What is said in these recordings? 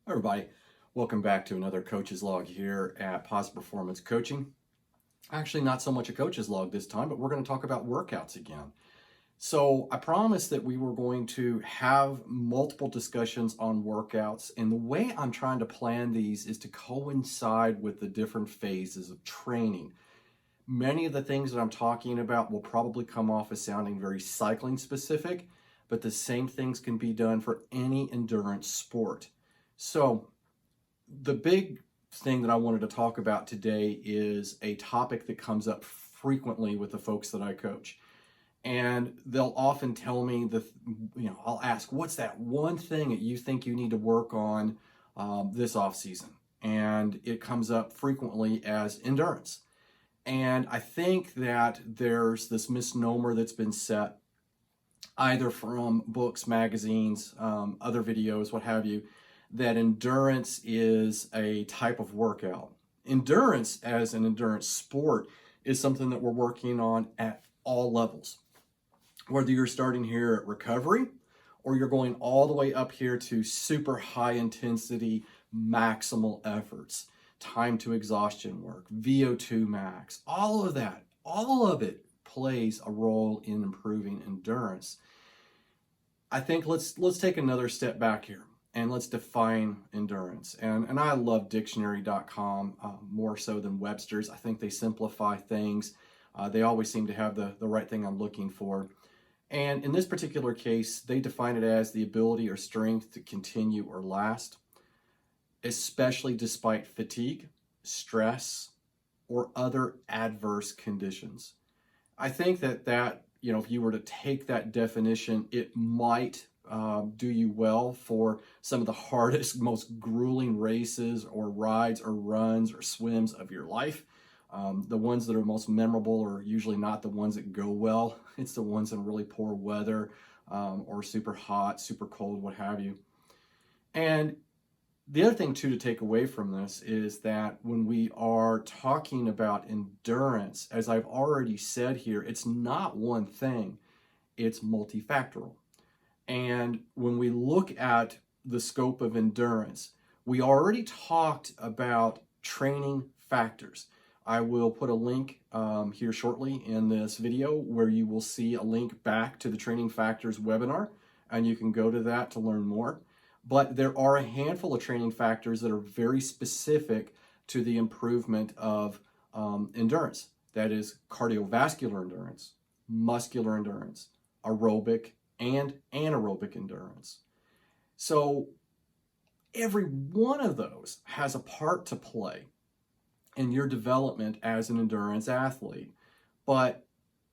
Everybody, welcome back to another coach's log here at Positive Performance Coaching. Actually, not so much a coach's log this time, but we're going to talk about workouts again. So I promised that we were going to have multiple discussions on workouts, and the way I'm trying to plan these is to coincide with the different phases of training. Many of the things that I'm talking about will probably come off as sounding very cycling specific, but the same things can be done for any endurance sport. So the big thing that I wanted to talk about today is a topic that comes up frequently with the folks that I coach. And they'll often tell me I'll ask, what's that one thing that you think you need to work on this off season? And it comes up frequently as endurance. And I think that there's this misnomer that's been set either from books, magazines, other videos, what have you, that endurance is a type of workout. Endurance as an endurance sport is something that we're working on at all levels. Whether you're starting here at recovery or you're going all the way up here to super high intensity, maximal efforts, time to exhaustion work, VO2 max, all of it plays a role in improving endurance. I think let's take another step back here. And let's define endurance. And I love dictionary.com more so than Webster's. I think they simplify things. They always seem to have the right thing I'm looking for. And in this particular case, they define it as the ability or strength to continue or last, especially despite fatigue, stress, or other adverse conditions. I think that if you were to take that definition, it might do you well for some of the hardest, most grueling races or rides or runs or swims of your life. The ones that are most memorable are usually not the ones that go well. It's the ones in really poor weather or super hot, super cold, what have you. And the other thing too to take away from this is that when we are talking about endurance, as I've already said here, it's not one thing, it's multifactorial. And when we look at the scope of endurance, we already talked about training factors. I will put a link here shortly in this video where you will see a link back to the training factors webinar, and you can go to that to learn more. But there are a handful of training factors that are very specific to the improvement of endurance. That is cardiovascular endurance, muscular endurance, aerobic and anaerobic endurance. So every one of those has a part to play in your development as an endurance athlete. But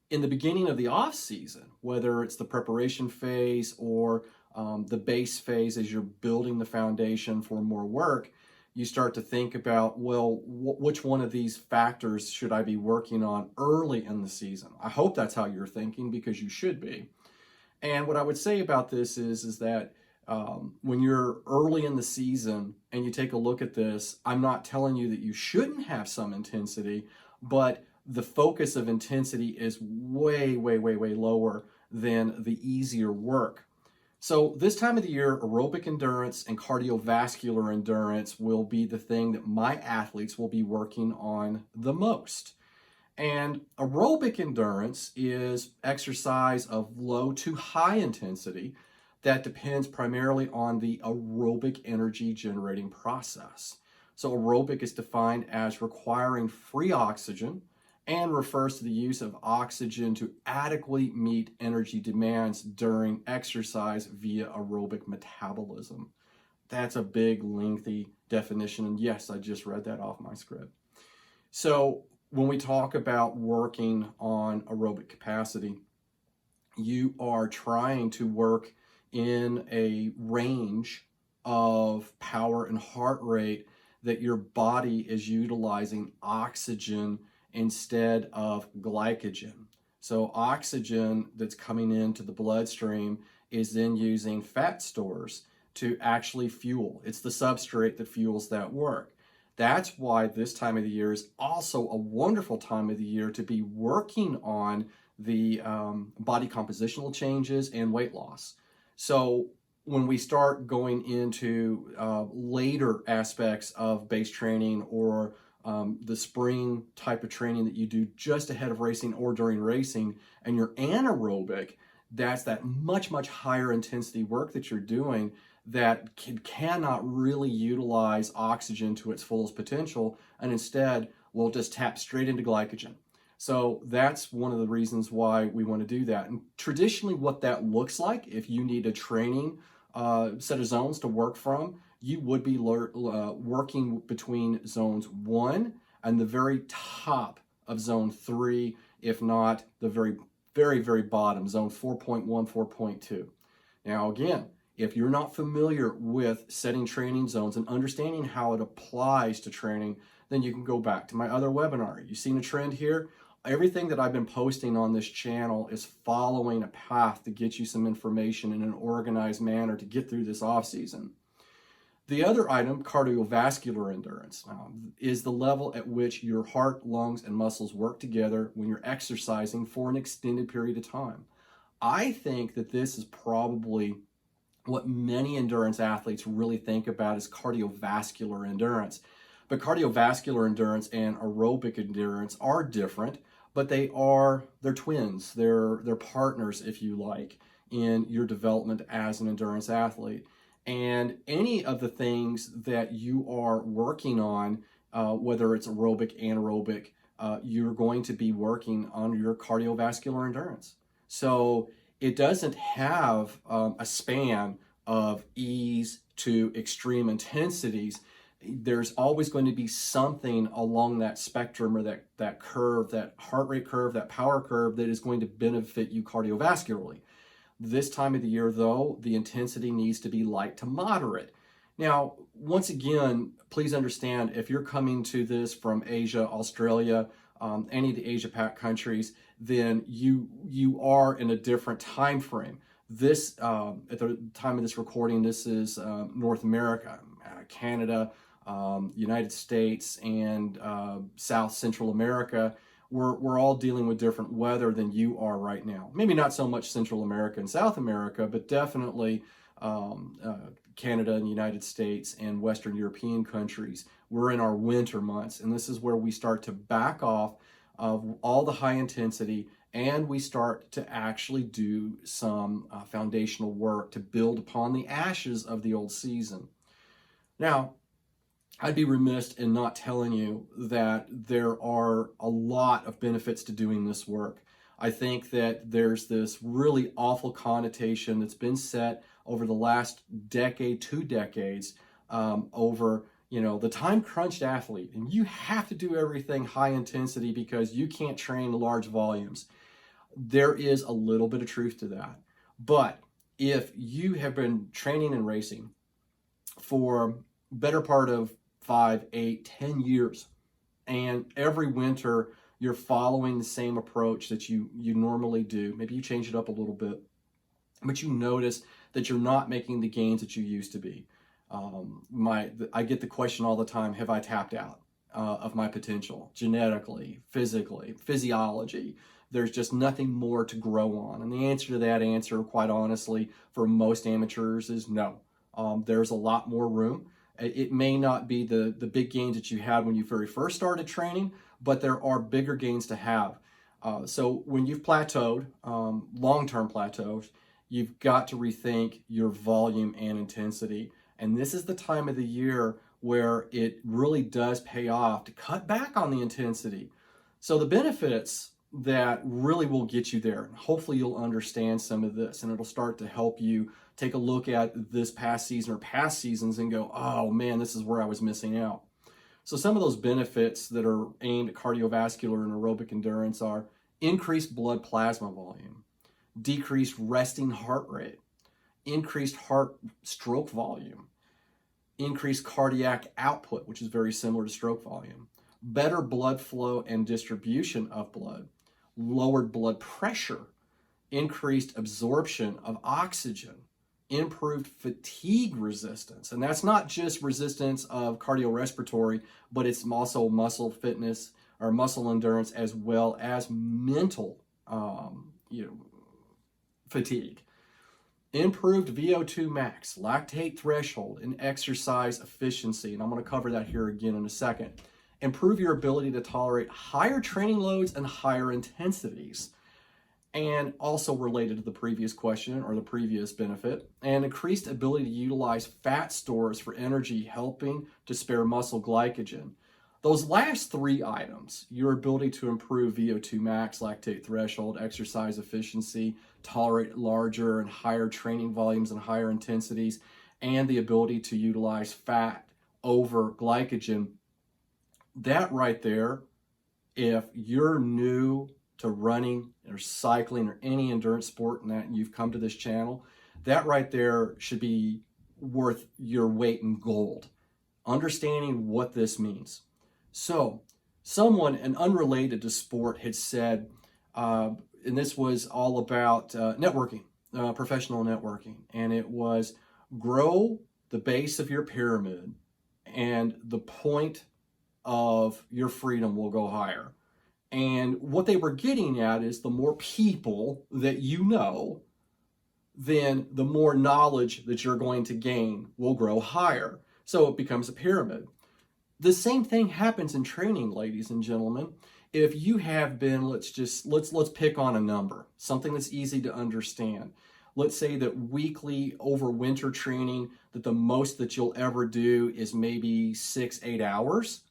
in the beginning of the off season, whether it's the preparation phase or the base phase as you're building the foundation for more work, you start to think about, well, which one of these factors should I be working on early in the season? I hope that's how you're thinking, because you should be. And what I would say about this is that when you're early in the season and you take a look at this, I'm not telling you that you shouldn't have some intensity, but the focus of intensity is way, way, way, way lower than the easier work. So this time of the year, aerobic endurance and cardiovascular endurance will be the thing that my athletes will be working on the most. And aerobic endurance is exercise of low to high intensity that depends primarily on the aerobic energy generating process. So aerobic is defined as requiring free oxygen and refers to the use of oxygen to adequately meet energy demands during exercise via aerobic metabolism. That's a big, lengthy definition. And yes, I just read that off my script. So when we talk about working on aerobic capacity, you are trying to work in a range of power and heart rate that your body is utilizing oxygen instead of glycogen. So oxygen that's coming into the bloodstream is then using fat stores to actually fuel. It's the substrate that fuels that work. That's why this time of the year is also a wonderful time of the year to be working on the body compositional changes and weight loss. So when we start going into later aspects of base training or the spring type of training that you do just ahead of racing or during racing, and you're anaerobic, that's that much, much higher intensity work that you're doing that cannot really utilize oxygen to its fullest potential, and instead will just tap straight into glycogen. So that's one of the reasons why we want to do that. And traditionally what that looks like, if you need a training set of zones to work from, you would be working between zones 1 and the very top of zone 3, if not the very, very, very bottom, zone 4.1, 4.2. Now again, if you're not familiar with setting training zones and understanding how it applies to training, then you can go back to my other webinar. You've seen a trend here. Everything that I've been posting on this channel is following a path to get you some information in an organized manner to get through this off season. The other item, cardiovascular endurance, is the level at which your heart, lungs, and muscles work together when you're exercising for an extended period of time. I think that this is probably what many endurance athletes really think about as cardiovascular endurance. But cardiovascular endurance and aerobic endurance are different, but they're twins. They're partners, if you like, in your development as an endurance athlete. And any of the things that you are working on, whether it's aerobic, anaerobic, you're going to be working on your cardiovascular endurance. So it doesn't have a span of ease to extreme intensities. There's always going to be something along that spectrum or that curve, that heart rate curve, that power curve that is going to benefit you cardiovascularly. This time of the year, though, the intensity needs to be light to moderate. Now, once again, please understand, if you're coming to this from Asia, Australia, any of the Asia Pac countries, then you are in a different time frame. This, at the time of this recording, this is North America, Canada, United States, and South Central America. We're all dealing with different weather than you are right now. Maybe not so much Central America and South America, but definitely Canada and United States and Western European countries. We're in our winter months, and this is where we start to back off of all the high intensity, and we start to actually do some foundational work to build upon the ashes of the old season. Now, I'd be remiss in not telling you that there are a lot of benefits to doing this work. I think that there's this really awful connotation that's been set over the last decade, 2 decades, over, the time-crunched athlete. And you have to do everything high intensity because you can't train large volumes. There is a little bit of truth to that. But if you have been training and racing for better part of 5, 8, 10 years, and every winter you're following the same approach that you normally do, maybe you change it up a little bit, but you notice that you're not making the gains that you used to be. I get the question all the time, have I tapped out of my potential genetically, physically, physiology? There's just nothing more to grow on. And the answer to that answer, quite honestly, for most amateurs is no. There's a lot more room. It may not be the big gains that you had when you very first started training, but there are bigger gains to have. So when you've plateaued, long-term plateaus, you've got to rethink your volume and intensity. And this is the time of the year where it really does pay off to cut back on the intensity. So the benefits that really will get you there, and hopefully you'll understand some of this, and it'll start to help you take a look at this past season or past seasons and go, oh man, this is where I was missing out. So some of those benefits that are aimed at cardiovascular and aerobic endurance are increased blood plasma volume, decreased resting heart rate, increased heart stroke volume, increased cardiac output, which is very similar to stroke volume, better blood flow and distribution of blood, lowered blood pressure, increased absorption of oxygen, improved fatigue resistance. And that's not just resistance of cardiorespiratory, but it's also muscle fitness or muscle endurance, as well as mental fatigue. improved VO2 max, lactate threshold, and exercise efficiency. And I'm going to cover that here again in a second. Improve your ability to tolerate higher training loads and higher intensities. And also related to the previous question or the previous benefit, and increased ability to utilize fat stores for energy, helping to spare muscle glycogen. Those last three items, your ability to improve VO2 max, lactate threshold, exercise efficiency, tolerate larger and higher training volumes and higher intensities, and the ability to utilize fat over glycogen, that right there, if you're new to running or cycling or any endurance sport and that you've come to this channel, that right there should be worth your weight in gold. Understanding what this means. So someone, and unrelated to sport, had said, and this was all about networking, professional networking, and it was grow the base of your pyramid and the point of your freedom will go higher. And what they were getting at is the more people that you know, then the more knowledge that you're going to gain will grow higher. So it becomes a pyramid. The same thing happens in training, ladies and gentlemen. If you have been, let's pick on a number, something that's easy to understand. Let's say that weekly over winter training, that the most that you'll ever do is maybe 6-8 hours,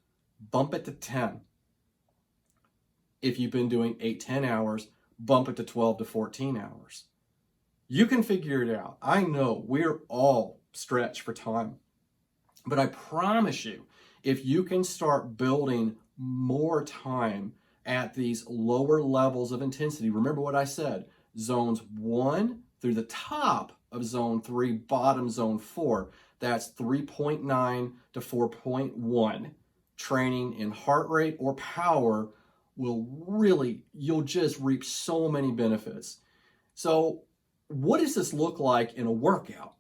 bump it to 10. If you've been doing 8-10 hours, bump it to 12 to 14 hours. You can figure it out. I know we're all stretched for time, but I promise you, if you can start building more time at these lower levels of intensity, remember what I said, zones 1 through the top of zone 3, bottom zone 4, that's 3.9 to 4.1. Training in heart rate or power will really, you'll just reap so many benefits. So what does this look like in a workout?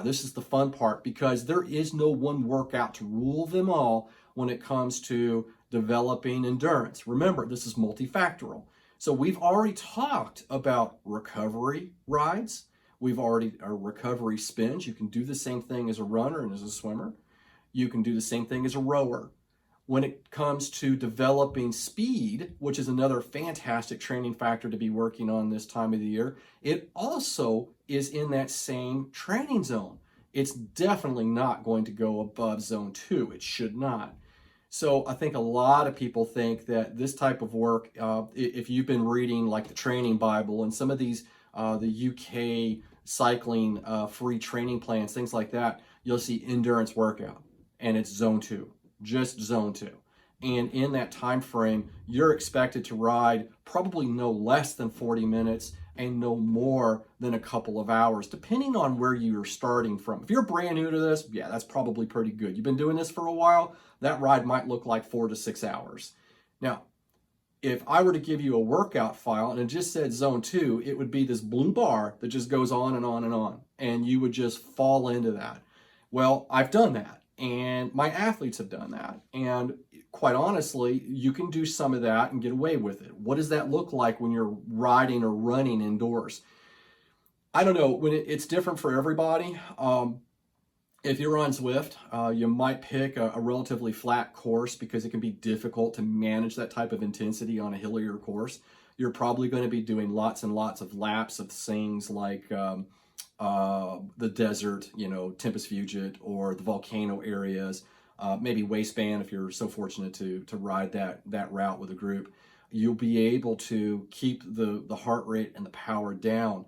This is the fun part, because there is no one workout to rule them all when it comes to developing endurance. Remember, this is multifactorial. So we've already talked about recovery rides. We've already, recovery spins. You can do the same thing as a runner and as a swimmer. You can do the same thing as a rower. When it comes to developing speed, which is another fantastic training factor to be working on this time of the year, it also is in that same training zone. It's definitely not going to go above zone 2. It should not. So I think a lot of people think that this type of work, if you've been reading like the Training Bible and some of these, the UK cycling free training plans, things like that, you'll see endurance workout and it's zone 2. Just zone 2. And in that time frame, you're expected to ride probably no less than 40 minutes and no more than a couple of hours, depending on where you're starting from. If you're brand new to this, yeah, that's probably pretty good. You've been doing this for a while, that ride might look like 4 to 6 hours. Now, if I were to give you a workout file and it just said zone 2, it would be this blue bar that just goes on and on and on, and you would just fall into that. Well, I've done that. And my athletes have done that. And quite honestly, you can do some of that and get away with it. What does that look like when you're riding or running indoors? I don't know. It's different for everybody. If you're on Zwift, you might pick a relatively flat course because it can be difficult to manage that type of intensity on a hillier course. You're probably going to be doing lots and lots of laps of things like the desert, Tempest Fugit, or the volcano areas, maybe waistband if you're so fortunate to ride that route with a group. You'll be able to keep the heart rate and the power down.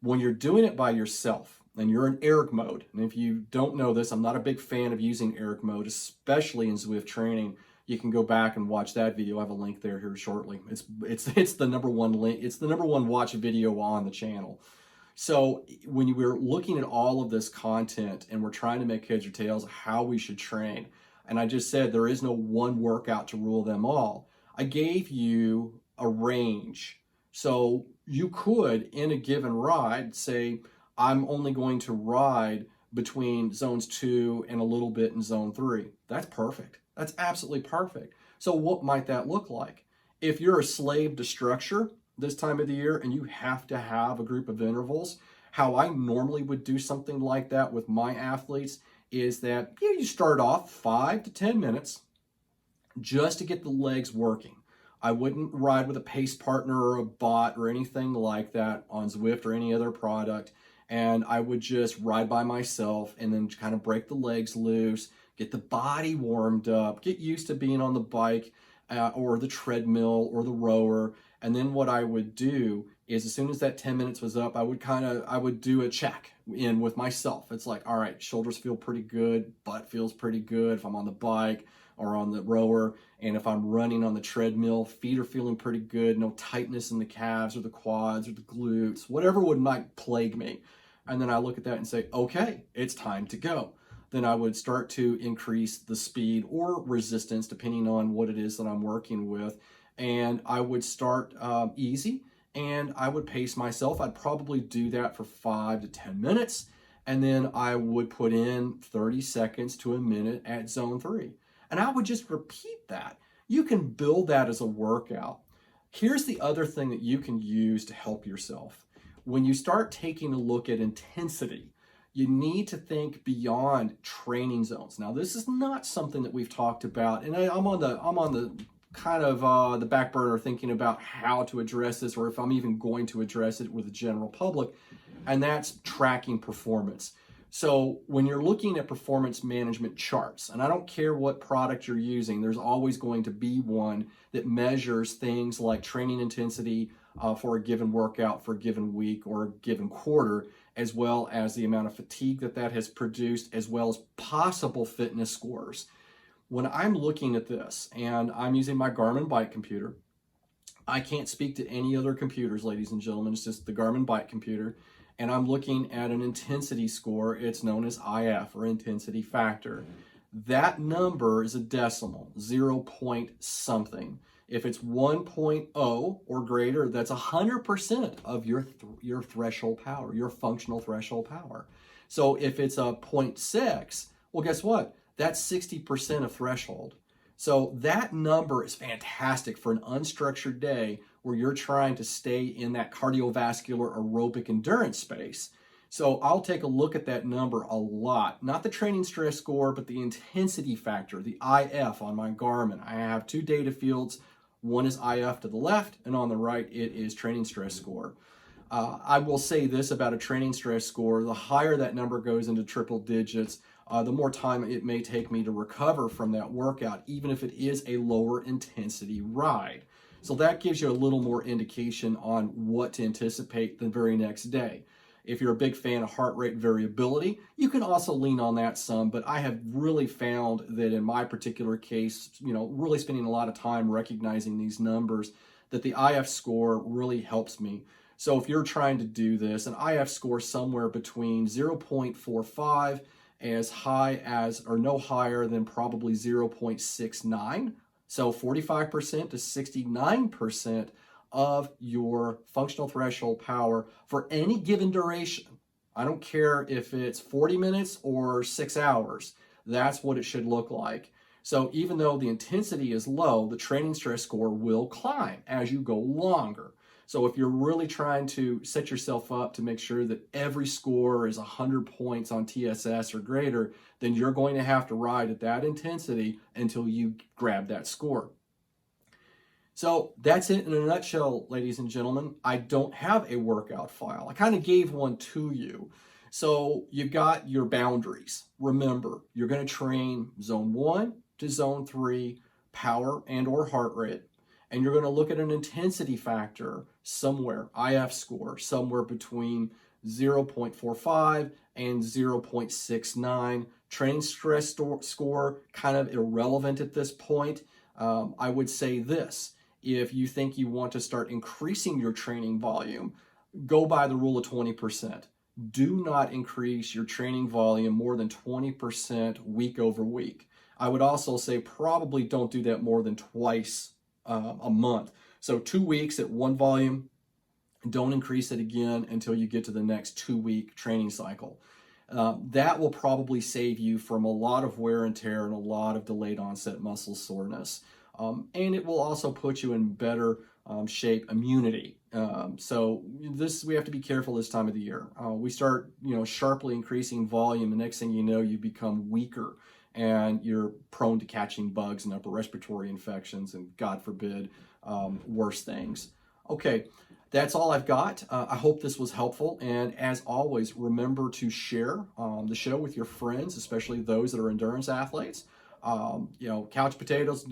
When you're doing it by yourself and you're in Aerobic mode, and if you don't know this, I'm not a big fan of using Aerobic mode, especially in Zwift training. You can go back and watch that video. I have a link there here shortly. It's the number one link. It's the number one watch video on the channel. So when we're looking at all of this content and we're trying to make heads or tails of how we should train, and I just said there is no one workout to rule them all, I gave you a range. So you could, in a given ride, say, I'm only going to ride between zones 2 and a little bit in zone 3. That's perfect. That's absolutely perfect. So what might that look like? If you're a slave to structure this time of the year and you have to have a group of intervals, How I normally would do something like that with my athletes is that you start off 5 to 10 minutes just to get the legs working. I wouldn't ride with a pace partner or a bot or anything like that on Zwift or any other product. And I would just ride by myself and then kind of break the legs loose, get the body warmed up, get used to being on the bike or the treadmill or the rower. And then what I would do is as soon as that 10 minutes was up, I would do a check in with myself. It's like, all right, shoulders feel pretty good, butt feels pretty good if I'm on the bike or on the rower. And if I'm running on the treadmill, feet are feeling pretty good, no tightness in the calves or the quads or the glutes, whatever might plague me. And then I look at that and say, okay, it's time to go. Then I would start to increase the speed or resistance, depending on what it is that I'm working with. And I would start easy and I would pace myself. I'd probably do that for 5 to 10 minutes. And then I would put in 30 seconds to a minute at zone 3. And I would just repeat that. You can build that as a workout. Here's the other thing that you can use to help yourself. When you start taking a look at intensity, you need to think beyond training zones. Now, this is not something that we've talked about, and I'm on the kind of the back burner thinking about how to address this, or if I'm even going to address it with the general public, and that's tracking performance. So when you're looking at performance management charts, and I don't care what product you're using, there's always going to be one that measures things like training intensity for a given workout, for a given week, or a given quarter, as well as the amount of fatigue that has produced, as well as possible fitness scores. When I'm looking at this, and I'm using my Garmin bike computer, I can't speak to any other computers, ladies and gentlemen, it's just the Garmin bike computer, and I'm looking at an intensity score. It's known as IF, or intensity factor. That number is a decimal, 0 point something. If it's 1.0 or greater, that's 100% of your threshold power, your functional threshold power. So if it's a 0.6, well, guess what? That's 60% of threshold. So that number is fantastic for an unstructured day where you're trying to stay in that cardiovascular aerobic endurance space. So I'll take a look at that number a lot. Not the training stress score, but the intensity factor, the IF on my Garmin. I have 2 data fields. One is IF to the left, and on the right, it is training stress score. I will say this about a training stress score: the higher that number goes into triple digits, the more time it may take me to recover from that workout, even if it is a lower intensity ride. So that gives you a little more indication on what to anticipate the very next day. If you're a big fan of heart rate variability, you can also lean on that some, but I have really found that in my particular case, really spending a lot of time recognizing these numbers, that the IF score really helps me. So if you're trying to do this, an IF score somewhere between 0.45 as high as, or no higher than probably 0.69. So 45% to 69% of your functional threshold power for any given duration. I don't care if it's 40 minutes or 6 hours. That's what it should look like. So even though the intensity is low, the training stress score will climb as you go longer. So if you're really trying to set yourself up to make sure that every score is 100 points on TSS or greater, then you're going to have to ride at that intensity until you grab that score. So that's it in a nutshell, ladies and gentlemen. I don't have a workout file. I kind of gave one to you. So you've got your boundaries. Remember, you're going to train zone 1 to zone 3, power and or heart rate. And you're going to look at an intensity factor somewhere, IF score, somewhere between 0.45 and 0.69. Training stress score, kind of irrelevant at this point. I would say this: if you think you want to start increasing your training volume, go by the rule of 20%. Do not increase your training volume more than 20% week over week. I would also say probably don't do that more than twice a month. So 2 weeks at one volume, don't increase it again until you get to the next 2-week training cycle. That will probably save you from a lot of wear and tear and a lot of delayed onset muscle soreness. and it will also put you in better shape immunity. So this, we have to be careful this time of the year. We start, sharply increasing volume. The next thing you know, you become weaker and you're prone to catching bugs and upper respiratory infections and, God forbid, worse things. Okay, that's all I've got. I hope this was helpful. And as always, remember to share the show with your friends, especially those that are endurance athletes. Couch potatoes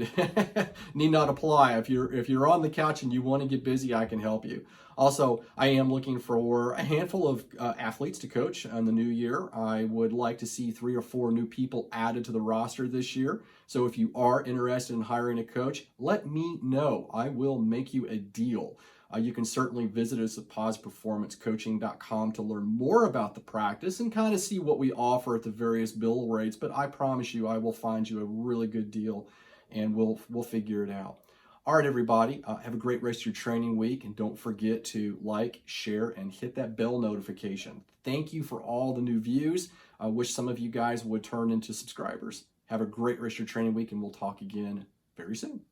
need not apply. If you're on the couch and you want to get busy, I can help you. Also, I am looking for a handful of athletes to coach in the new year. I would like to see 3 or 4 new people added to the roster this year. So if you are interested in hiring a coach, let me know. I will make you a deal. You can certainly visit us at pauseperformancecoaching.com to learn more about the practice and kind of see what we offer at the various bill rates. But I promise you, I will find you a really good deal, and we'll figure it out. All right, everybody, have a great rest of your training week, and don't forget to like, share, and hit that bell notification. Thank you for all the new views. I wish some of you guys would turn into subscribers. Have a great rest of your training week, and we'll talk again very soon.